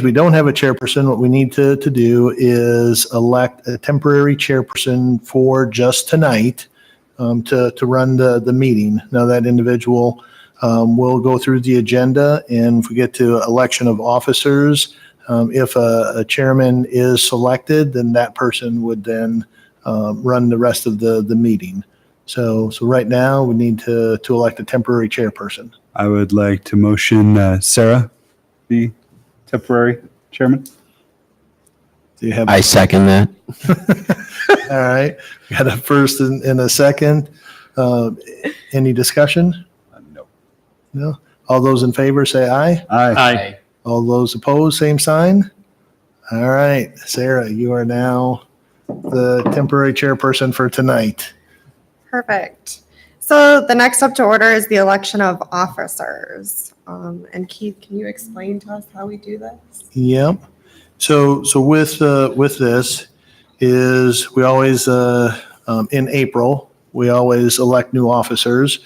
we don't have a chairperson, what we need to do is elect a temporary chairperson for just tonight to run the meeting. Now that individual will go through the agenda, and if we get to election of officers, if a chairman is selected, then that person would then run the rest of the meeting. So right now we need to elect a temporary chairperson. I would like to motion Sarah be temporary chairman. Do you have? I second that. All right. We got a first and a second. Any discussion? No. No. All those in favor say aye. Aye. All those opposed, same sign. All right, Sarah, you are now the temporary chairperson for tonight. Perfect. So the next up to order is the election of officers. And Keith, can you explain to us how we do this? Yep. So with this is we always in April we always elect new officers.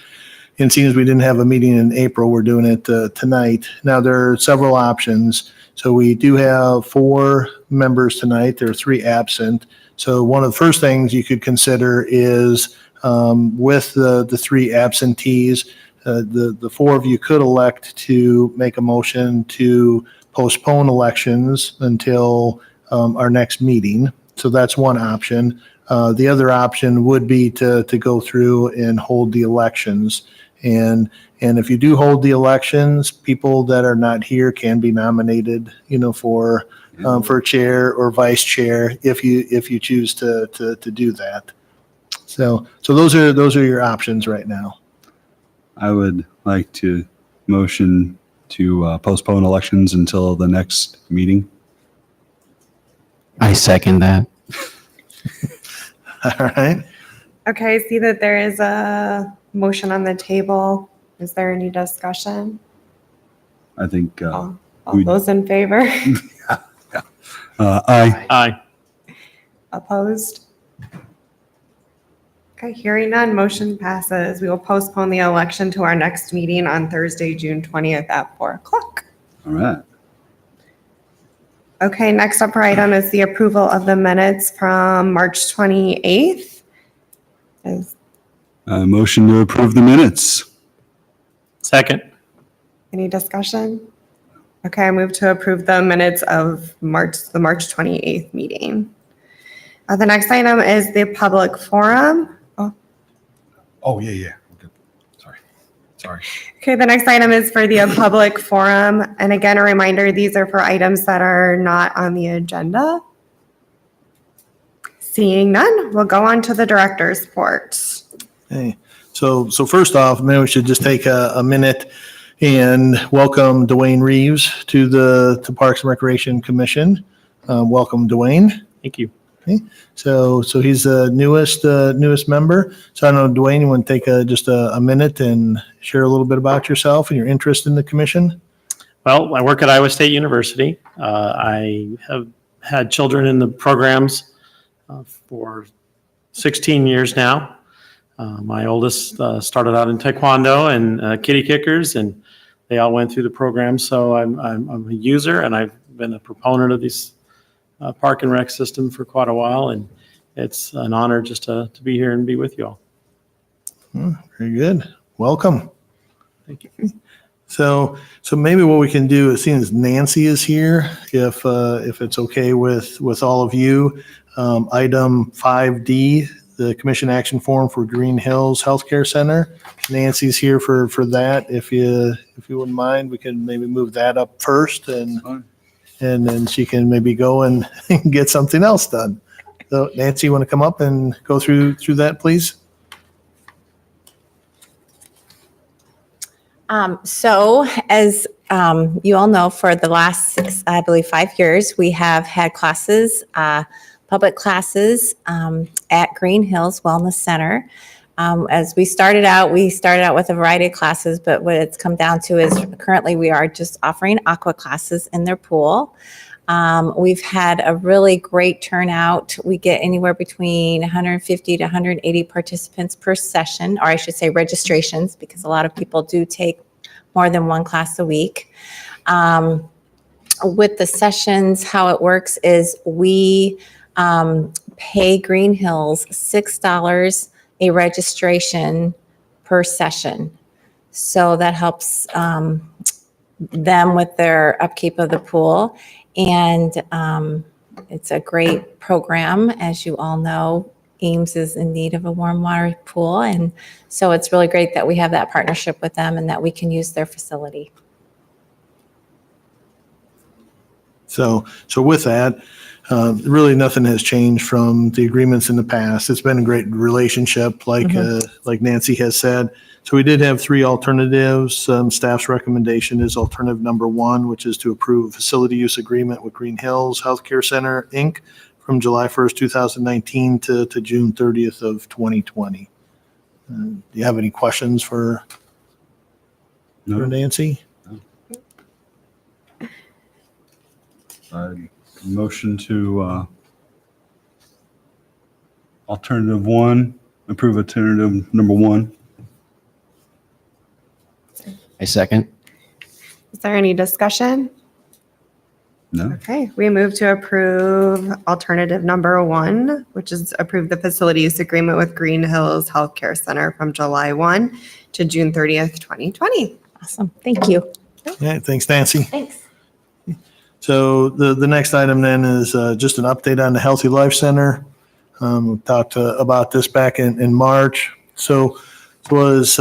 And seeing as we didn't have a meeting in April, we're doing it tonight. Now there are several options. So we do have 4 members tonight. There are 3 absent. So one of the first things you could consider is with the 3 absentees, the 4 of you could elect to make a motion to postpone elections until our next meeting. So that's one option. The other option would be to go through and hold the elections. And if you do hold the elections, people that are not here can be nominated, for chair or vice chair if you choose to do that. So those are your options right now. I would like to motion to postpone elections until the next meeting. I second that. All right. Okay, I see that there is a motion on the table. Is there any discussion? I think All we- those in favor? aye. Aye. Opposed? Okay, hearing none, motion passes. We will postpone the election to our next meeting on Thursday, June 20th at 4:00. All right. Okay, next up for item is the approval of the minutes from March 28th. Is Motion to approve the minutes. Second. any discussion? Okay, I move to approve the minutes of the March 28th meeting. The next item is the public forum. Oh, yeah. Okay. Sorry. Okay, the next item is for the public forum. And again, a reminder, these are for items that are not on the agenda. Seeing none, we'll go on to the director's report. Hey, so first off, maybe we should just take a minute and welcome Dwayne Reeves to the Parks and Recreation Commission. Welcome, Dwayne. Thank you. Okay. So he's the newest member. So I don't know, Dwayne, you want to take just a minute and share a little bit about yourself and your interest in the commission? Well, I work at Iowa State University. I have had children in the programs for 16 years now. My oldest started out in Taekwondo and kitty kickers, and they all went through the program. So I'm a user, and I've been a proponent of these park and rec system for quite a while, and it's an honor just to be here and be with you all. Very good. Welcome. Thank you. So maybe what we can do, as soon as Nancy is here, if it's okay with all of you, item 5D, the commission action form for Green Hills Healthcare Center. Nancy's here for that. If you wouldn't mind, we can maybe move that up first, and then she can maybe go and get something else done. So Nancy, you want to come up and go through that, please? So as you all know, for the last 5 years, we have had classes, public classes at Green Hills Wellness Center. As we started out with a variety of classes, but what it's come down to is currently we are just offering aqua classes in their pool. We've had a really great turnout. We get anywhere between 150 to 180 participants per session, or I should say registrations, because a lot of people do take more than one class a week. with the sessions, how it works is we pay Green Hills $6 a registration per session. So that helps them with their upkeep of the pool. And it's a great program. As you all know, Ames is in need of a warm water pool. And so it's really great that we have that partnership with them and that we can use their facility. So with that, really nothing has changed from the agreements in the past. It's been a great relationship, like Nancy has said. So we did have 3 alternatives. Staff's recommendation is alternative number 1, which is to approve a facility use agreement with Green Hills Healthcare Center, Inc. from July 1st, 2019 to June 30th of 2020. Do you have any questions for Nancy? Motion to alternative 1, approve alternative number 1. I second. Is there any discussion? No? Okay, we move to approve alternative number 1, which is approve the facility use agreement with Green Hills Healthcare Center from July 1 to June 30th, 2020. Awesome. Thank you. Yeah, thanks, Nancy. Thanks. So the next item then is just an update on the Healthy Life Center. We talked about this back in March. So what has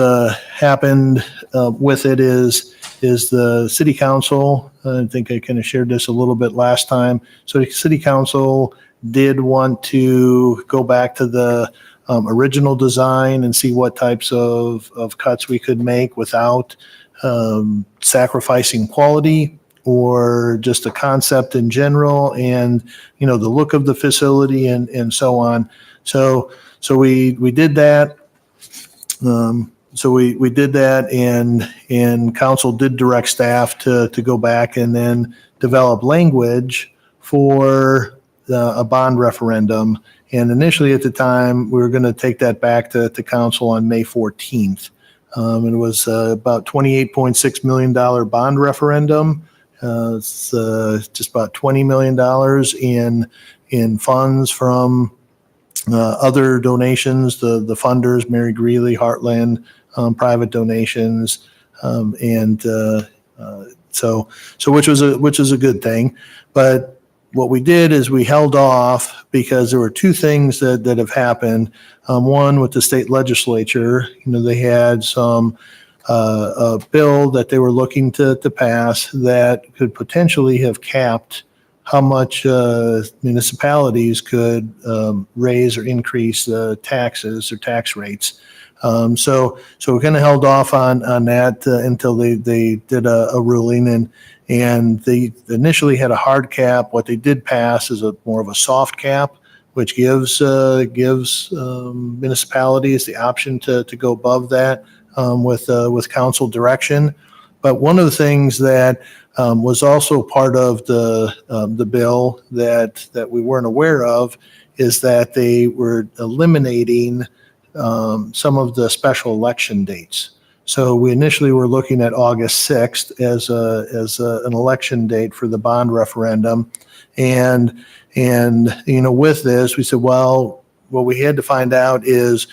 happened with it is the city council, I think I kind of shared this a little bit last time. So the city council did want to go back to the original design and see what types of cuts we could make without sacrificing quality or just the concept in general and, the look of the facility and so on. So we did that. So we did that and council did direct staff to go back and then develop language for a bond referendum. And initially at the time, we were going to take that back to council on May 14th. It was about $28.6 million bond referendum. It's just about $20 million in funds from other donations, the funders, Mary Greeley, Heartland, private donations, and so which is a good thing. But what we did is we held off because there were 2 things that have happened. One, with the state legislature, they had some a bill that they were looking to pass that could potentially have capped how much municipalities could raise or increase taxes or tax rates. So we kind of held off on that until they did a ruling, and they initially had a hard cap. What they did pass is more of a soft cap, which gives municipalities the option to go above that with council direction. But one of the things that was also part of the bill that we weren't aware of is that they were eliminating some of the special election dates. So we initially were looking at August 6th as an election date for the bond referendum, and with this we said, well, what we had to find out is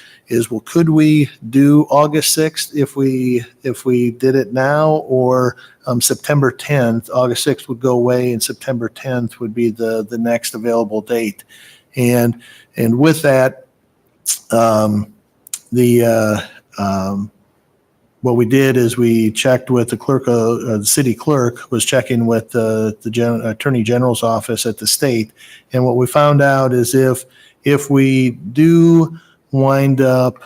well, could we do August 6th if we did it now, or September 10th? August 6th would go away, and September 10th would be the next available date. And with that, what we did is we checked with the clerk, the city clerk was checking with the Attorney General's office at the state, and what we found out is if we do wind up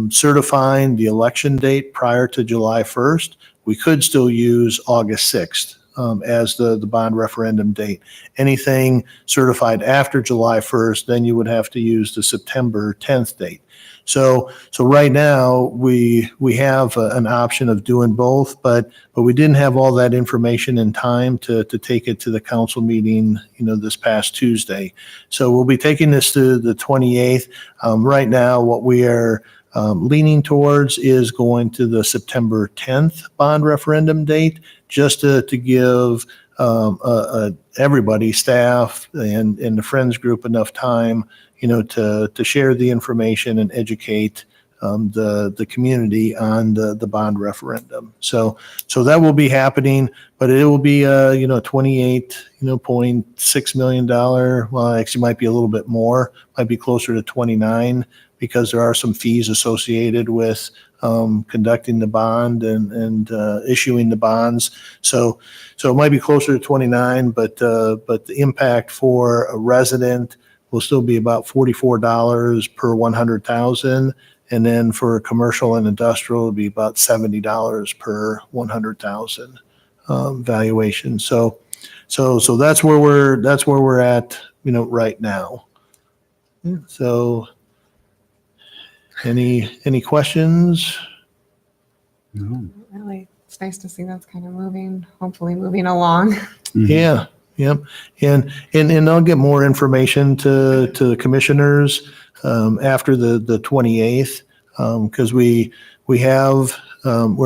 certifying the election date prior to July 1st, we could still use August 6th as the bond referendum date. Anything certified after July 1st, then you would have to use the September 10th date. So right now we have an option of doing both, but we didn't have all that information in time to take it to the council meeting, this past Tuesday. So we'll be taking this to the 28th. Right now, what we are leaning towards is going to the September 10th bond referendum date, just to give everybody, staff and the Friends group enough time, to share the information and educate the community on the bond referendum. So that will be happening, but it will be $28.6 million. Well, actually might be a little bit more, might be closer to 29 because there are some fees associated with conducting the bond and issuing the bonds. So it might be closer to 29, but the impact for a resident will still be about $44 per 100,000. And then for commercial and industrial, it'll be about $70 per 100,000 valuation. So that's where we're at, right now. So any questions? No. Really, it's nice to see that's kind of hopefully moving along. Yeah. Yep. And I'll get more information to the commissioners after the 28th, because we're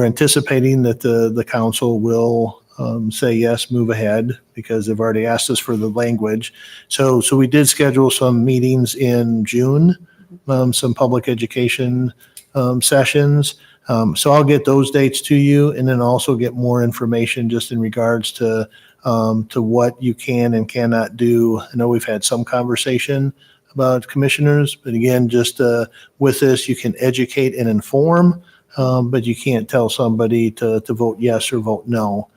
anticipating that the council will say yes, move ahead, because they've already asked us for the language. So we did schedule some meetings in June, some public education sessions. So I'll get those dates to you, and then also get more information just in regards to what you can and cannot do. I know we've had some conversation about commissioners, but again, just with this, you can educate and inform, but you can't tell somebody to vote yes or vote no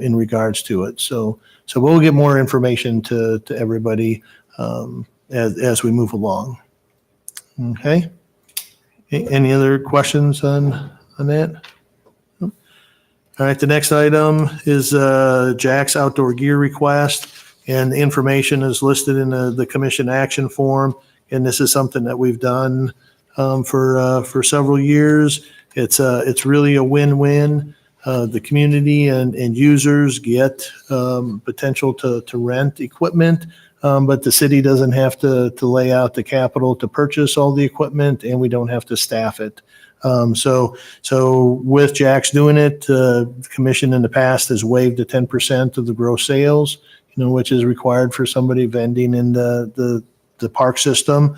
in regards to it. So we'll get more information to everybody as we move along. Okay. Any other questions on that? All right, the next item is Jack's outdoor gear request, and the information is listed in the commission action form. And this is something that we've done for several years. It's really a win-win. The community and users get potential to rent equipment, but the city doesn't have to lay out the capital to purchase all the equipment, and we don't have to staff it. So with Jack's doing it, the commission in the past has waived the 10% of the gross sales, which is required for somebody vending in the park system.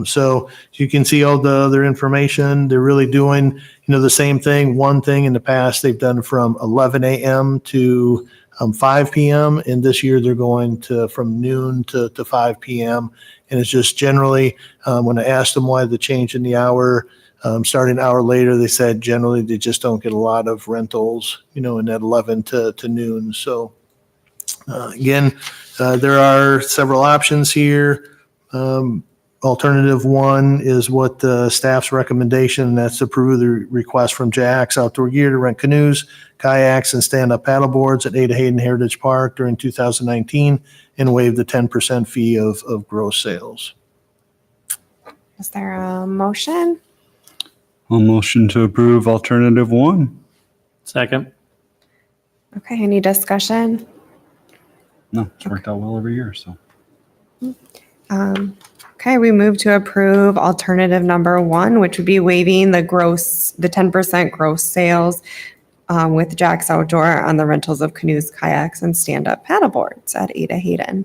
So you can see all the other information. They're really doing, the same thing. One thing in the past they've done from 11 a.m. to 5 p.m. And this year they're going from noon to 5 p.m. And it's just generally, when I asked them why the change in the hour, starting an hour later, they said generally they just don't get a lot of rentals, in that 11 to noon. So again, there are several options here. Alternative one is what the staff's recommendation, and that's to approve the request from Jack's Outdoor Gear to rent canoes, kayaks, and stand-up paddle boards at Ada Hayden Heritage Park during 2019 and waive the 10% fee of gross sales. Is there a motion? I'll motion to approve alternative one. Second. Okay, any discussion? No, it's worked out well every year, so. Okay, we move to approve alternative number one, which would be waiving the 10% gross sales with Jack's Outdoor on the rentals of canoes, kayaks, and stand-up paddleboards at Ada Hayden.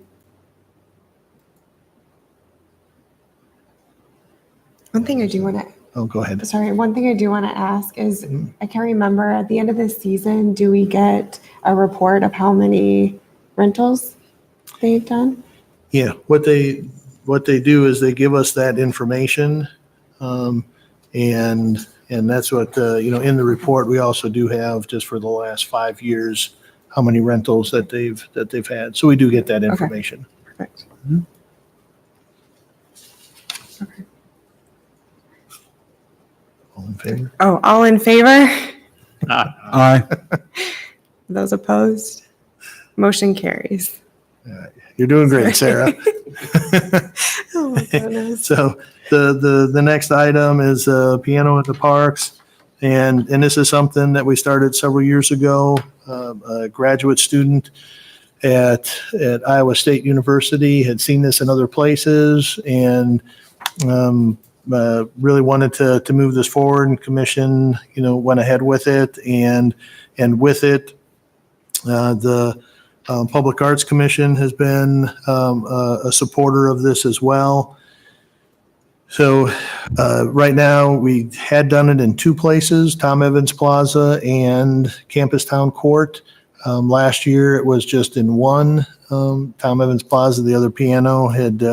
One thing I do want to Oh, go ahead. Sorry, one thing I do want to ask is, I can't remember, at the end of this season, do we get a report of how many rentals they've done? Yeah, what they do is they give us that information, and that's what in the report we also do have just for the last 5 years how many rentals that they've had. So we do get that information. Perfect. Okay. All in favor? Oh, all in favor? Aye. Those opposed? Motion carries. You're doing great, Sarah. Oh my goodness. So the next item is piano at the parks, and this is something that we started several years ago. A graduate student at Iowa State University had seen this in other places and really wanted to move this forward, and commission went ahead with it, and with it Public Arts Commission has been a supporter of this as well. So right now, we had done it in two places, Tom Evans Plaza and Campus Town Court. Last year, it was just in one, Tom Evans Plaza. The other piano had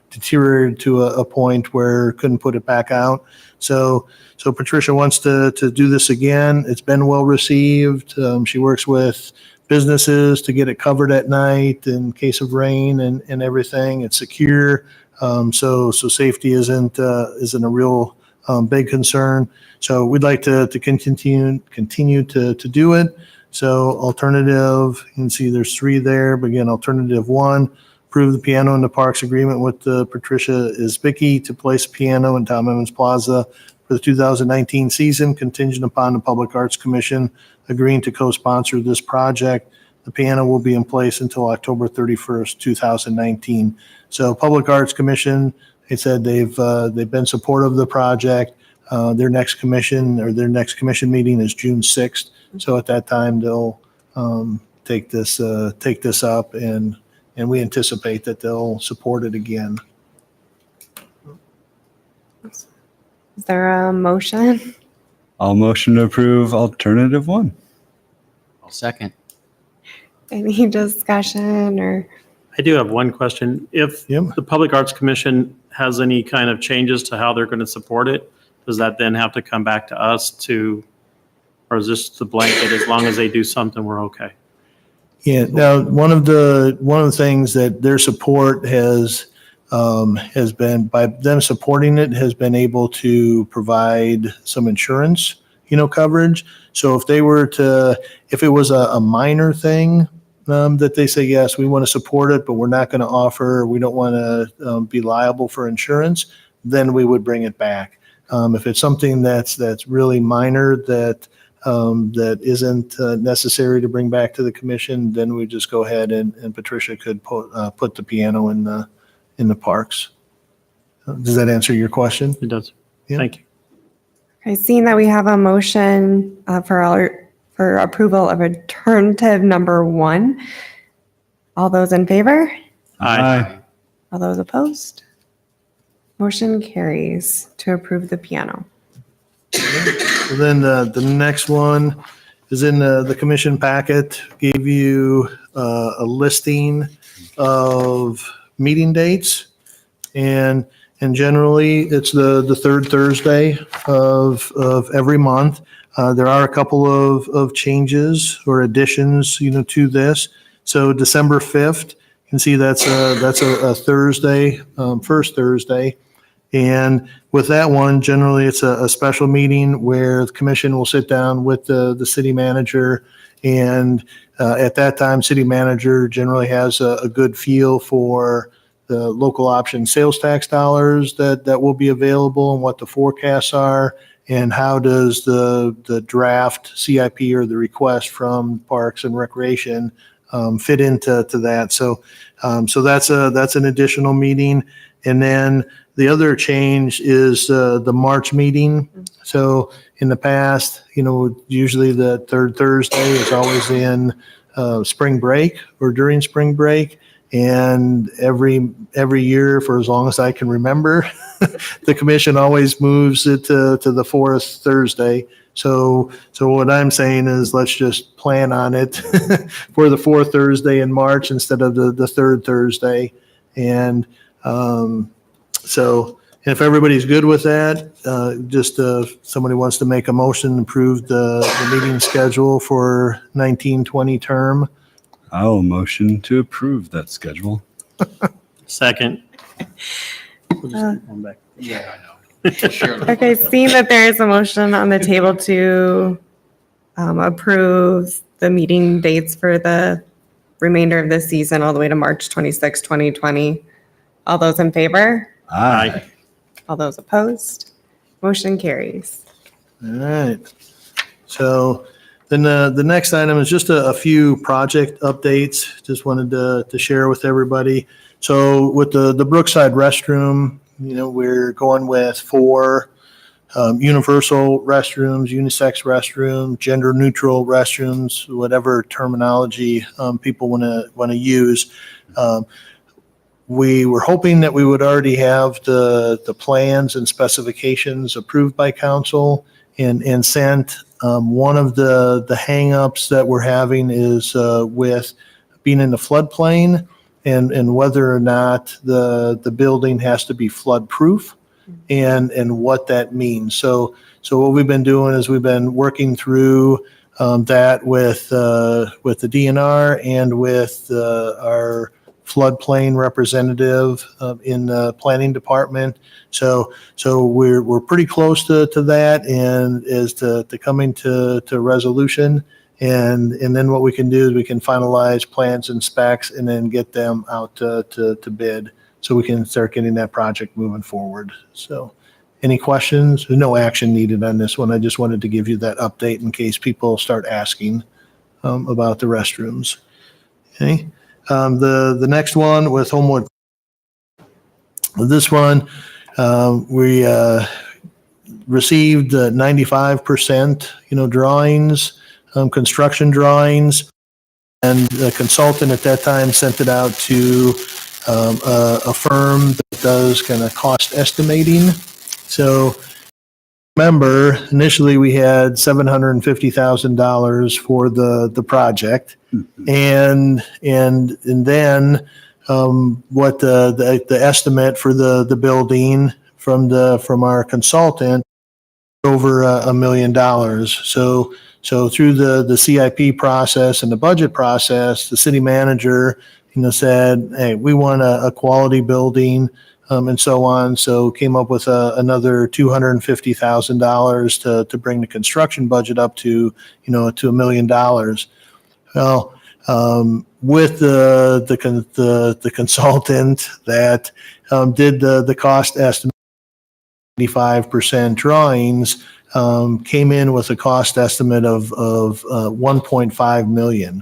deteriorated to a point where couldn't put it back out. So Patricia wants to do this again. It's been well received. She works with businesses to get it covered at night in case of rain and everything. It's secure. So safety isn't a real big concern. So we'd like to continue to do it. So alternative, you can see there's three there, but again, alternative one, approve the piano in the parks agreement with Patricia Isbicki to place a piano in Tom Evans Plaza for the 2019 season, contingent upon the Public Arts Commission agreeing to co-sponsor this project. The piano will be in place until October 31st, 2019. So Public Arts Commission, they said they've been supportive of the project. Their next commission meeting is June 6th. So at that time, they'll take this up, and we anticipate that they'll support it again. Is there a motion? I'll motion to approve alternative one. I'll second. Any discussion or? I do have one question. If Yep. the Public Arts Commission has any kind of changes to how they're going to support it, does that then have to come back to us or is this the blanket, as long as they do something, we're okay? Yeah. Now, one of the things that their support has been, by them supporting it, has been able to provide some insurance, coverage. So if it was a minor thing, that they say, yes, we want to support it, but we're not going to offer, we don't want to be liable for insurance, then we would bring it back. If it's something that's really minor that isn't necessary to bring back to the commission, then we just go ahead and Patricia could put the piano in the parks. Does that answer your question? It does. Yeah. Thank you. Okay, seeing that we have a motion for approval of alternative number one. All those in favor? Aye. All those opposed? Motion carries to approve the piano. So then the next one is in the commission packet, gave you a listing of meeting dates. And generally, it's the third Thursday of every month. There are a couple of changes or additions, to this. So December 5th, you can see that's a Thursday, first Thursday. And with that one, generally, it's a special meeting where the commission will sit down with the city manager. And at that time, city manager generally has a good feel for the local option sales tax dollars that will be available and what the forecasts are, and how does the draft CIP or the request from Parks and Recreation fit into that. So that's an additional meeting. And then the other change is the March meeting. So in the past, usually the third Thursday is always in spring break or during spring break. And every year, for as long as I can remember, the commission always moves it to the fourth Thursday. So what I'm saying is, let's just plan on it for the fourth Thursday in March instead of the third Thursday. And so if everybody's good with that, somebody wants to make a motion to approve the meeting schedule for 19-20 term. I'll motion to approve that schedule. Second. We'll just keep going back. Yeah, I know. Sure. Okay, seeing that there is a motion on the table to approve the meeting dates for the remainder of the season all the way to March 26, 2020. All those in favor? Aye. All those opposed? Motion carries. All right. So then the next item is just a few project updates. Just wanted to share with everybody. So with the Brookside restroom, we're going with 4 universal restrooms, unisex restrooms, gender neutral restrooms, whatever terminology people want to use. We were hoping that we would already have the plans and specifications approved by council and sent. One of the hangups that we're having is with being in the floodplain and whether or not the building has to be flood proof and what that means. So what we've been doing is we've been working through that with the DNR and with our floodplain representative in the planning department. So we're pretty close to that and is to coming to resolution. And then what we can do is we can finalize plans and specs and then get them out to bid so we can start getting that project moving forward. So any questions? There's no action needed on this one. I just wanted to give you that update in case people start asking about the restrooms. Okay. The next one with Homewood. This one, we received 95%, drawings, construction drawings, and the consultant at that time sent it out to a firm that does kind of cost estimating. So remember, initially we had $750,000 for the project, and then what the estimate for the building from our consultant over $1 million. So through the CIP process and the budget process, the city manager said, hey, we want a quality building. And so on. So came up with another $250,000 to bring the construction budget up to $1 million. Well, with the consultant that did the cost estimate, 95% drawings, came in with a cost estimate of 1.5 million.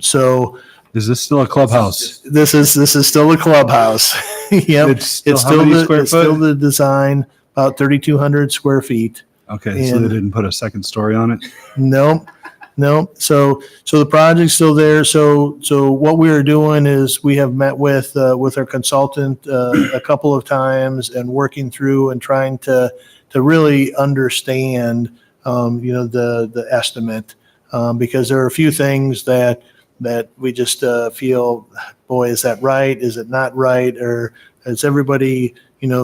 So. Is this still a clubhouse? This is still a clubhouse. Yep. It's still how many square it's still foot? the design, about 3,200 square feet. Okay, so And- they didn't put a second story on it? Nope. So the project's still there. So what we are doing is we have met with our consultant a couple of times and working through and trying to really understand the estimate because there are a few things that we just feel, boy, is that right? Is it not right? Or is everybody,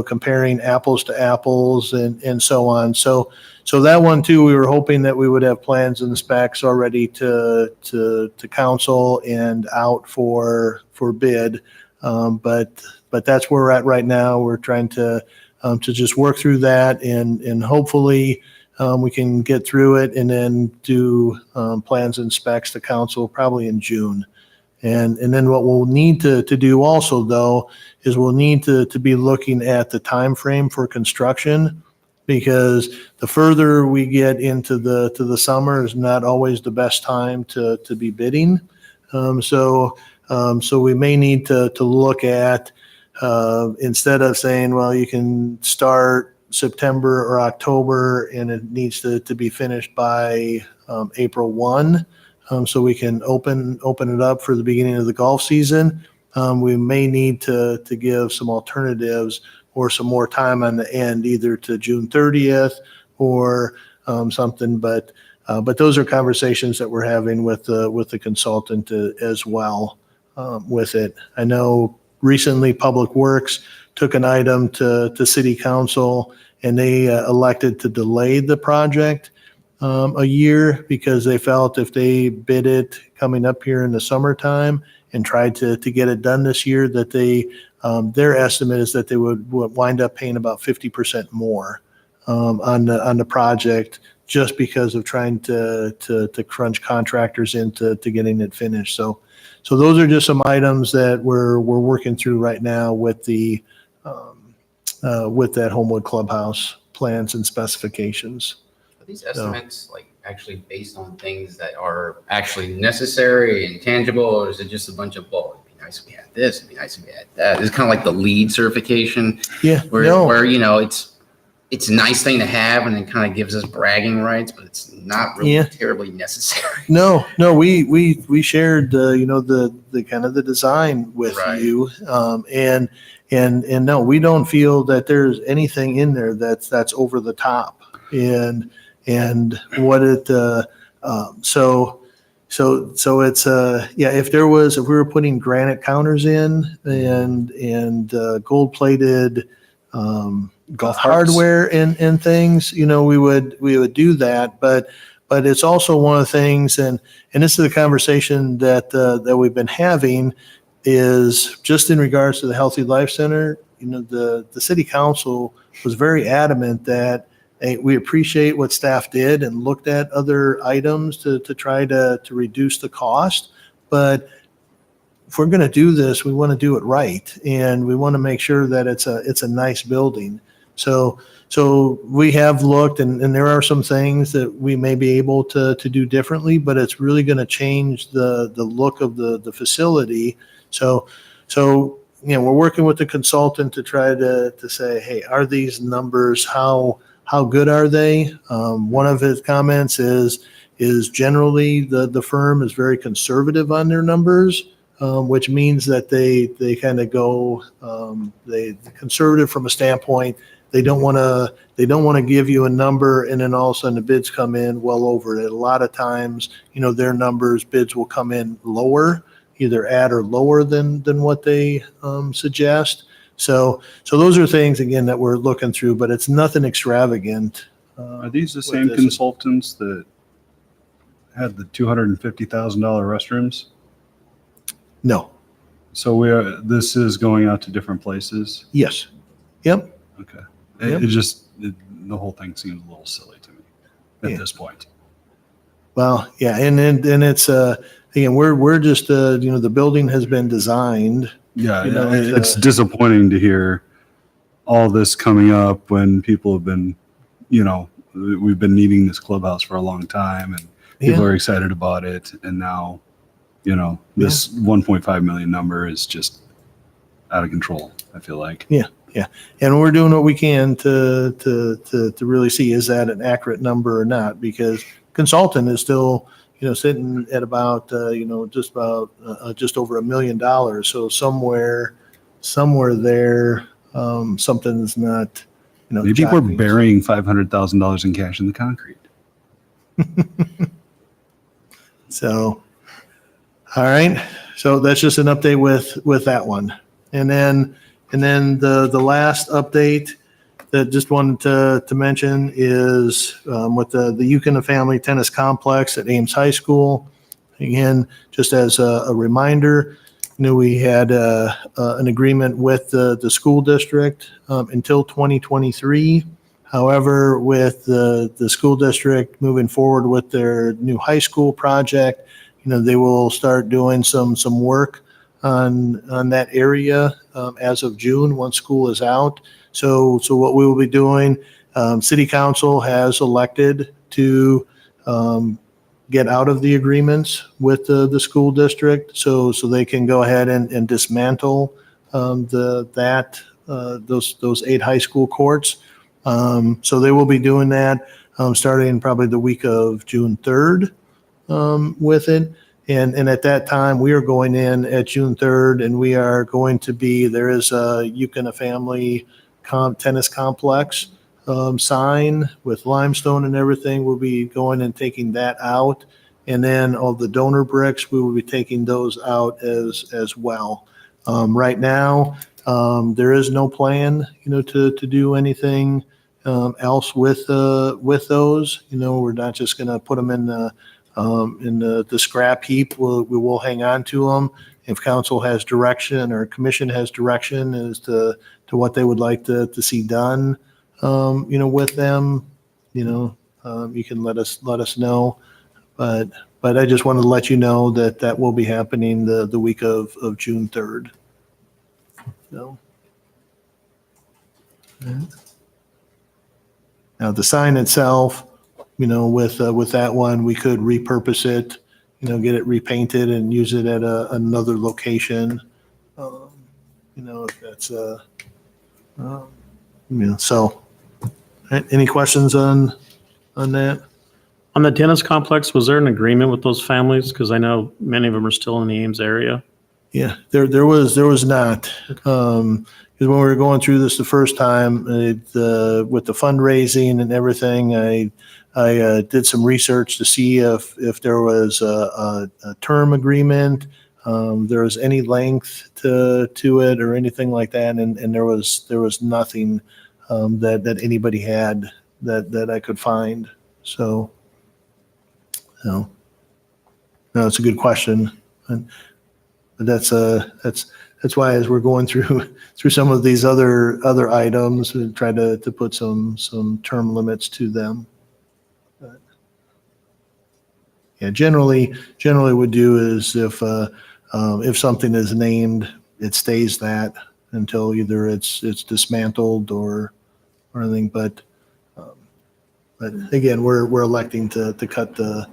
comparing apples to apples and so on? So that one too, we were hoping that we would have plans and specs already to council and out for bid. But that's where we're at right now. We're trying to just work through that and hopefully we can get through it and then do plans and specs to council probably in June. And then what we'll need to do also though is we'll need to be looking at the time frame for construction because the further we get into the summer is not always the best time to be bidding. So we may need to look at instead of saying, well, you can start September or October and it needs to be finished by April 1. So we can open it up for the beginning of the golf season. We may need to give some alternatives or some more time on the end, either to June 30th or something. But those are conversations that we're having with the consultant as well with it. I know recently Public Works took an item to City Council and they elected to delay the project a year because they felt if they bid it coming up here in the summertime and tried to get it done this year, that their estimate is that they would wind up paying about 50% more on the project just because of trying to crunch contractors into getting it finished. So those are just some items that we're working through right now with the with that Homewood Clubhouse plans and specifications. Are these estimates actually based on things that are actually necessary and tangible, or is it just a bunch of, well, it'd be nice if we had this, it'd be nice if we had that? It's kind of like the LEED certification Yeah, where it's it's a nice thing to have, and it kind of gives us bragging rights, but it's not really Yeah. terribly necessary. No, we shared, the kind of the design with Right. you. And no, we don't feel that there's anything in there that's over the top. And what it, so it's, if if we were putting granite counters in and gold plated, Golf carts. hardware and things, we would do that. But it's also one of the things, and this is a conversation that we've been having, is just in regards to the Healthy Life Center. The city council was very adamant that, hey, we appreciate what staff did and looked at other items to try to reduce the cost. But if we're going to do this, we want to do it right, and we want to make sure that it's a nice building. So we have looked, and there are some things that we may be able to do differently, but it's really going to change the look of the facility. So we're working with the consultant to try to say, hey, are these numbers, how good are they? One of his comments is generally the firm is very conservative on their numbers, which means that they kind of go they conservative from a standpoint. They don't want to give you a number and then all of a sudden the bids come in well over it. A lot of times, their bids will come in lower, either at or lower than what they suggest. So those are things, again, that we're looking through, but it's nothing extravagant. Are these the with same this. consultants that had the $250,000 restrooms? No. So this is going out to different places? Yes. Yep. Okay. Yep. The whole thing seems a little silly to me at Yeah. this point. Well, yeah. And it's, again, we're just, the building has been designed. Yeah, it's, it's disappointing to hear all this coming up when people have been, we've been needing this clubhouse for a long time, and people Yeah. are excited about it. And now, this 1.5 million number is just out of control, I feel like. Yeah. And we're doing what we can to really see, is that an accurate number or not? Because consultant is still, sitting at about, just over $1 million. So somewhere there, something's not, Maybe we're jiving. burying $500,000 in cash in the concrete. So, all right. So that's just an update with that one. And then the last update that just wanted to mention is with the Youth and the Family Tennis Complex at Ames High School. Again, just as a reminder, we had an agreement with the school district until 2023. However, with the school district moving forward with their new high school project, they will start doing some work on that area as of June, once school is out. So what we will be doing, City Council has elected to get out of the agreements with the school district, so they can go ahead and dismantle those 8 high school courts. So they will be doing that starting probably the week of June 3rd with it. And at that time, we are going in at June 3rd, and we are going to be, there is a Youth and a Family tennis complex sign with limestone and everything. We'll be going and taking that out. And then all the donor bricks, we will be taking those out as well. Right now, there is no plan, to do anything else with those. We're not just going to put them in the scrap heap. We will hang on to them. If council has direction or commission has direction as to what they would like to see done, with them, you can let us know. But I just wanted to let you know that will be happening the week of June 3rd. So. Now the sign itself, with that one, we could repurpose it, get it repainted and use it at another location. If that's, so Any questions on that? On the tennis complex, was there an agreement with those families? Because I know many of them are still in the Ames area. Yeah, there was not. Because when we were going through this the first time, with the fundraising and everything, I did some research to see if there was a term agreement, there was any length to it or anything like that, and there was nothing that anybody had that I could find. So, no, it's a good question, but that's why as we're going through some of these other items, we try to put some term limits to them. But, yeah, generally what we do is if something is named, it stays that until either it's dismantled or anything. But again, we're electing to cut the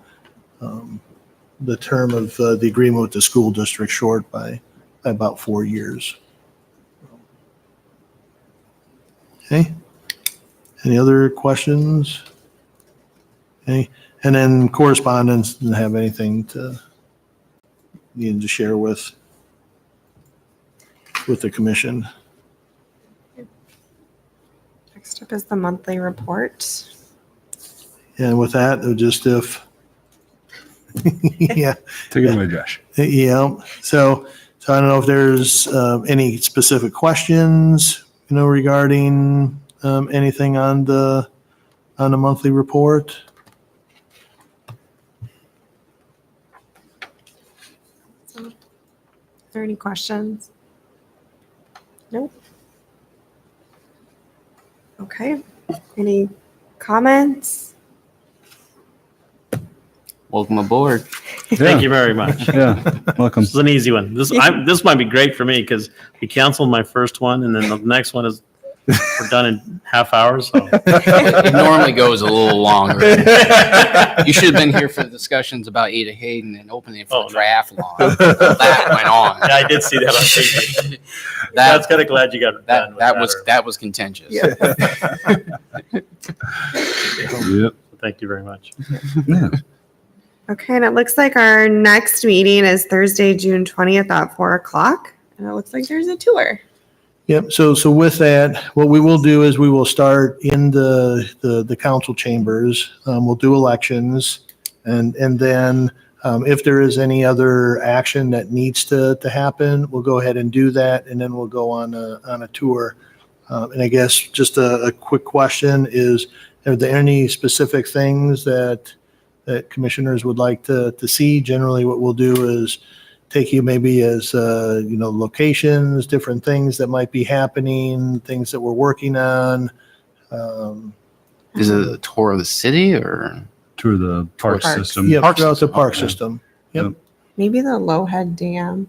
term of the agreement with the school district short by about 4 years. Okay. Any other questions? Okay. And then correspondence, didn't have anything to need to share with the commission. Next up is the monthly report. And with that, just if, yeah. Take it away, Josh. Yeah. So I don't know if there's any specific questions, regarding anything on the monthly report. Are there any questions? Nope. Okay. Any comments? Welcome aboard. Thank you very much. Yeah, welcome. This is an easy one. This might be great for me because we canceled my first one, and then the next one is we're done in half hours. So. It normally goes a little longer. You should have been here for the discussions about Ada Hayden and opening for the triathlon. That went on. Yeah, I did see that on TV. That's kind of glad you got it done. That was contentious. Yep. Thank you very much. Yeah. Okay, and it looks like our next meeting is Thursday, June 20th at 4:00. And it looks like there's a tour. Yep. So with that, what we will do is we will start in the council chambers. We'll do elections, and then if there is any other action that needs to happen, we'll go ahead and do that, and then we'll go on a tour. And I guess just a quick question is: are there any specific things that commissioners would like to see? Generally, what we'll do is take you maybe as, locations, different things that might be happening, things that we're working on. Is it a tour of the city or? Tour the park Parks. system. Yeah, Park throughout the system, park okay. system. Yep. Maybe the Lowhead Dam.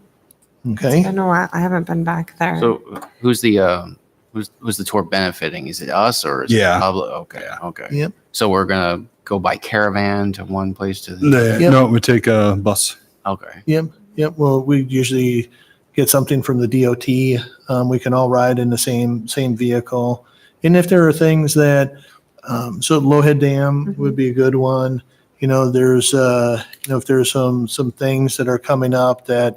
Okay. I know I haven't been back there. So who's the tour benefiting? Is it us or is it Yeah. the public? Okay. Okay. Yep. So we're gonna go by caravan to one place to the. Yep. No, we take a bus. Okay. Yep. Well, we usually get something from the DOT. We can all ride in the same vehicle. And if there are things that, so Lowhead Dam would be a good one. There's, if there's some things that are coming up that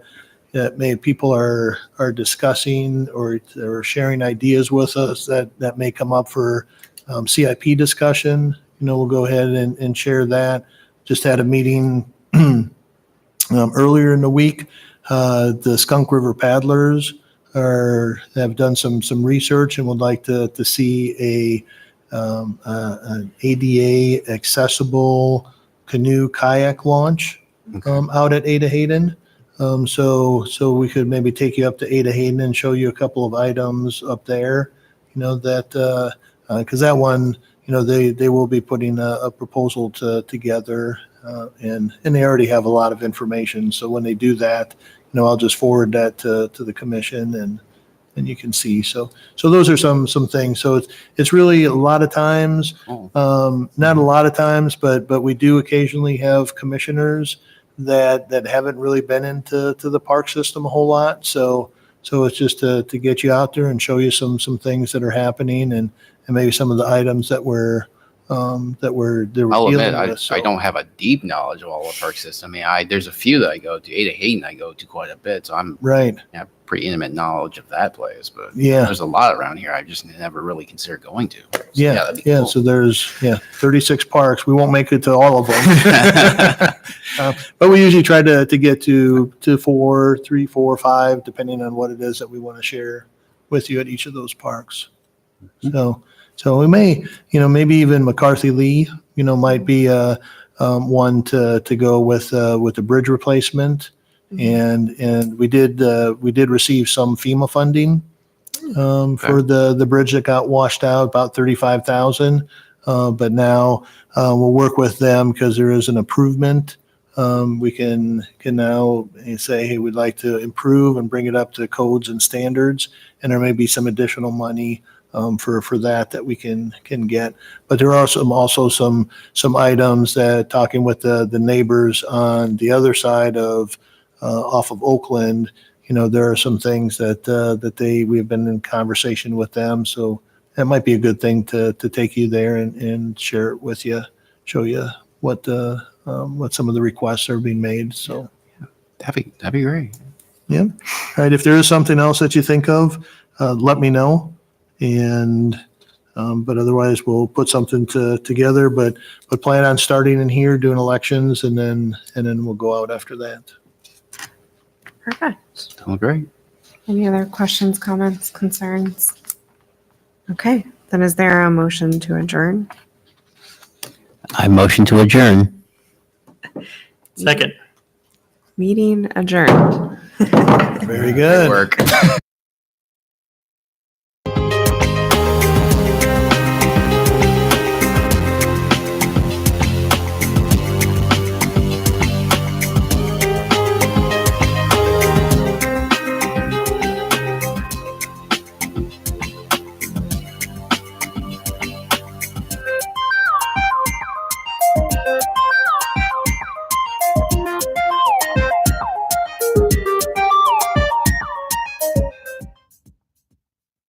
maybe people are discussing or sharing ideas with us that may come up for CIP discussion, we'll go ahead and share that. Just had a meeting earlier in the week. The Skunk River Paddlers have done some research and would like to see an ADA accessible canoe kayak launch out at Ada Hayden. So we could maybe take you up to Ada Hayden and show you a couple of items up there, that because that one, they will be putting a proposal together, and they already have a lot of information. So when they do that, I'll just forward that to the commission and you can see. So those are some things. So it's really a lot of times, not a lot of times, but we do occasionally have commissioners that haven't really been into the park system a whole lot. So So it's just to get you out there and show you some things that are happening and maybe some of the items that we're dealing I'll admit, with. So- I don't have a deep knowledge of all the park system. I mean, there's a few that I go to. Ada Hayden, I go to quite a bit, so I Right. have pretty intimate knowledge of that place. But Yeah. there's a lot around here I just never really considered going to. So, Yeah. that'd be Yeah. cool. So there's 36 parks. We won't make it to all of them. But we usually try to get to 4, 3, 4, 5, depending on what it is that we want to share with you at each of those parks. So we may, maybe even McCarthy Lee, might be one to go with the bridge replacement. And we did receive some FEMA funding for the bridge that got washed out, about 35,000. But now we'll work with them because there is an improvement. We can now say, hey, we'd like to improve and bring it up to codes and standards, and there may be some additional money for that we can get. But there are also some items that, talking with the neighbors on the other side of off of Oakland, there are some things that we've been in conversation with them. So that might be a good thing to take you there and share it with you, show you what some of the requests are being made. So, That'd be great. yeah. All right. If there is something else that you think of, let me know. And, but otherwise we'll put something together, but plan on starting in here, doing elections, and then we'll go out after that. Perfect. Sounds great. Any other questions, comments, concerns? Okay, then is there a motion to adjourn? I motion to adjourn. Second. Meeting adjourned. Very good. Work.